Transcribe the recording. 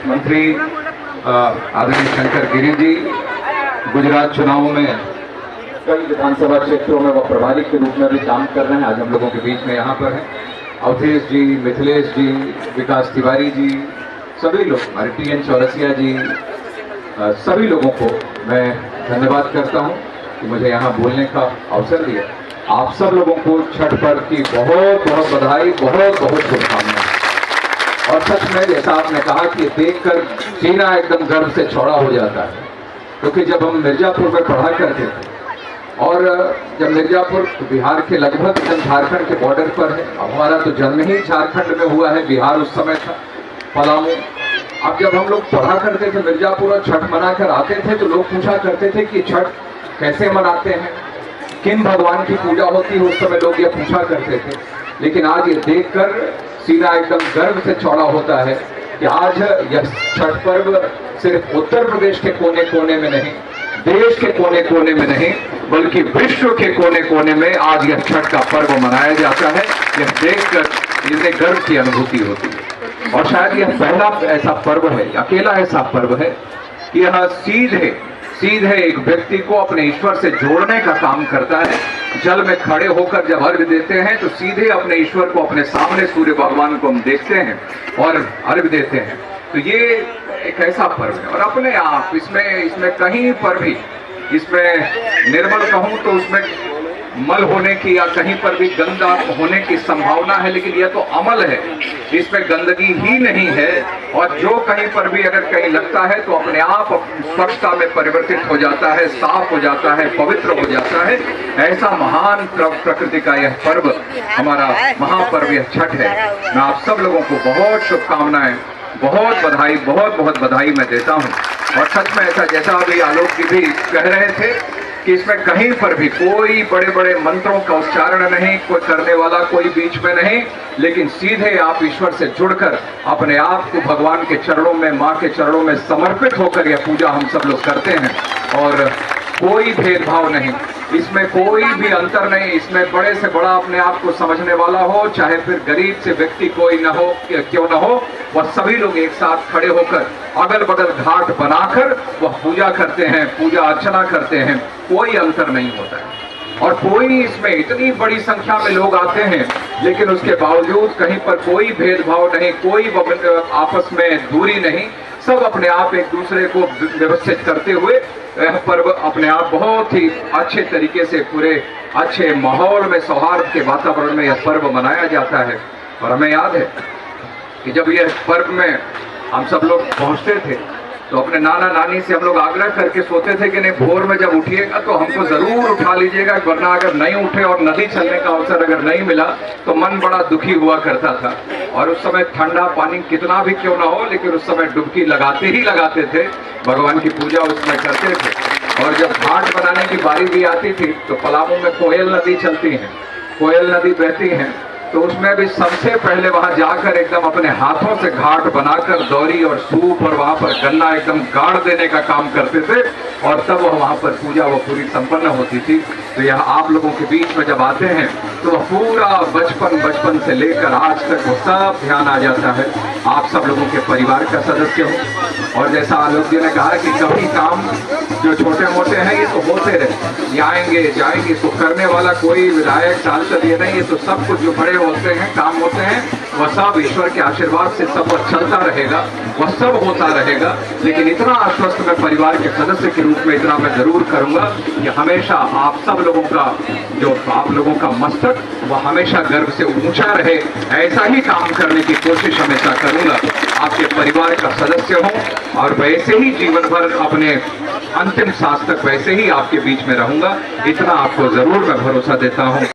मंत्री आदरणीय शंकर गिरी जी गुजरात चुनावों में कई विधानसभा क्षेत्रों में वो प्रभारी के रूप में भी काम कर रहे हैं। आज हम लोगों के बीच में यहाँ पर हैं अवधेश जी, मिथिलेश जी, विकास तिवारी जी, सभी लोग, हमारे TN चौरसिया जी, सभी लोगों को मैं धन्यवाद करता हूँ कि मुझे यहाँ बोलने का अवसर दिया। आप सब लोगों को छठ पर्व की बहुत बहुत बधाई, बहुत बहुत शुभकामनाएं। और सच में जैसा आपने कहा कि देखकर सीना एकदम गर्व से चौड़ा हो जाता है, क्योंकि जब हम मिर्जापुर में पढ़ा करते थे और जब मिर्जापुर बिहार के लगभग झारखंड के बॉर्डर पर है, अब हमारा तो जन्म ही झारखंड में हुआ है, बिहार उस समय था, पलामू। अब जब हम लोग पढ़ा करते थे मिर्जापुर और छठ मनाकर आते थे तो लोग पूछा करते थे कि छठ कैसे मनाते हैं, किन भगवान की पूजा होती है, उस समय लोग ये पूछा करते थे। लेकिन आज ये देखकर सीना एकदम गर्व से चौड़ा होता है कि आज यह छठ पर्व सिर्फ उत्तर प्रदेश के कोने कोने में नहीं, देश के कोने कोने में नहीं, बल्कि विश्व के कोने कोने में आज यह छठ का पर्व मनाया जाता है। यह देखकर इसे गर्व की अनुभूति होती है। और शायद यह पहला ऐसा पर्व है, अकेला ऐसा पर्व है कि यह सीधे एक व्यक्ति को अपने ईश्वर से जोड़ने का काम करता है। जल में खड़े होकर जब अर्घ देते हैं तो सीधे अपने ईश्वर को, अपने सामने सूर्य भगवान को हम देखते हैं और अर्घ देते हैं। तो ये एक ऐसा पर्व है और अपने आप इसमें कहीं पर भी इसमें निर्मल कहूं तो उसमें मल होने की या कहीं पर भी गंदा होने की संभावना है, लेकिन यह तो अमल है, इसमें गंदगी ही नहीं है। और जो कहीं पर भी अगर कहीं लगता है तो अपने आप स्वच्छता में परिवर्तित हो जाता है, साफ हो जाता है, पवित्र हो जाता है। ऐसा महान प्रकृति का यह पर्व, हमारा महापर्व यह छठ है। मैं आप सब लोगों को बहुत शुभकामनाएं, बहुत बधाई, बहुत बहुत बधाई मैं देता हूँ। और सच में ऐसा जैसा अभी आलोक जी भी कह रहे थे कि इसमें कहीं पर भी कोई बड़े बड़े मंत्रों का उच्चारण नहीं, कोई करने वाला कोई बीच में नहीं, लेकिन सीधे आप ईश्वर से जुड़कर अपने आप को भगवान के चरणों में, माँ के चरणों में समर्पित होकर यह पूजा हम सब लोग करते हैं। और कोई भेदभाव नहीं, इसमें कोई भी अंतर नहीं। इसमें बड़े से बड़ा अपने आप को समझने वाला हो, चाहे फिर गरीब से व्यक्ति कोई न हो, क्यों न हो, वह सभी लोग एक साथ खड़े होकर अगल बगल घाट बनाकर वह पूजा करते हैं, पूजा अर्चना करते हैं। कोई अंतर नहीं होता है और कोई इसमें इतनी बड़ी संख्या में लोग आते हैं, लेकिन उसके बावजूद कहीं पर कोई भेदभाव नहीं, कोई आपस में दूरी नहीं, सब अपने आप एक दूसरे को व्यवस्थित करते हुए यह पर्व अपने आप बहुत ही अच्छे तरीके से पूरे अच्छे माहौल में, सौहार्द के वातावरण में यह पर्व मनाया जाता है। और हमें याद है कि जब यह पर्व में हम सब लोग पहुंचते थे तो अपने नाना नानी से हम लोग आग्रह करके सोते थे कि नहीं, भोर में जब उठिएगा तो हमको जरूर उठा लीजिएगा, वरना अगर नहीं उठे और नदी चलने का अवसर अगर नहीं मिला तो मन बड़ा दुखी हुआ करता था। और उस समय ठंडा पानी कितना भी क्यों ना हो, लेकिन उस समय डुबकी लगाते ही लगाते थे, भगवान की पूजा उसमें करते थे। और जब घाट बनाने की बारी भी आती थी तो पलामू में कोयल नदी चलती है, कोयल नदी बहती है, तो उसमें भी सबसे पहले वहां जाकर एकदम अपने हाथों से घाट बनाकर दौरी और सूप और वहां पर गन्ना एकदम गाड़ देने का काम करते थे और तब वहां पर पूजा वो पूरी संपन्न होती थी। तो यह आप लोगों के बीच में जब आते हैं तो वह पूरा बचपन से लेकर आज तक वो सब ध्यान आ जाता है। आप सब लोगों के परिवार का सदस्य हो। और जैसा आलोक जी ने कहा कि कभी काम जो छोटे मोटे हैं ये तो होते रहे, ये आएंगे जाएंगे, तो करने वाला कोई विधायक सांसद ये नहीं, ये तो सब कुछ जो बड़े होते हैं, काम होते हैं, वह सब ईश्वर के आशीर्वाद से सब वह चलता रहेगा, वह सब होता रहेगा। लेकिन इतना आश्वस्त मैं परिवार के सदस्य के रूप में इतना मैं जरूर करूंगा कि हमेशा आप सब लोगों का जो आप लोगों का मस्तक वह हमेशा गर्व से ऊंचा रहे, ऐसा ही काम करने की कोशिश हमेशा करूंगा। आपके परिवार का सदस्य हूं और वैसे ही जीवन भर अपने अंतिम सांस तक वैसे ही आपके बीच में रहूंगा, इतना आपको जरूर मैं भरोसा देता हूं।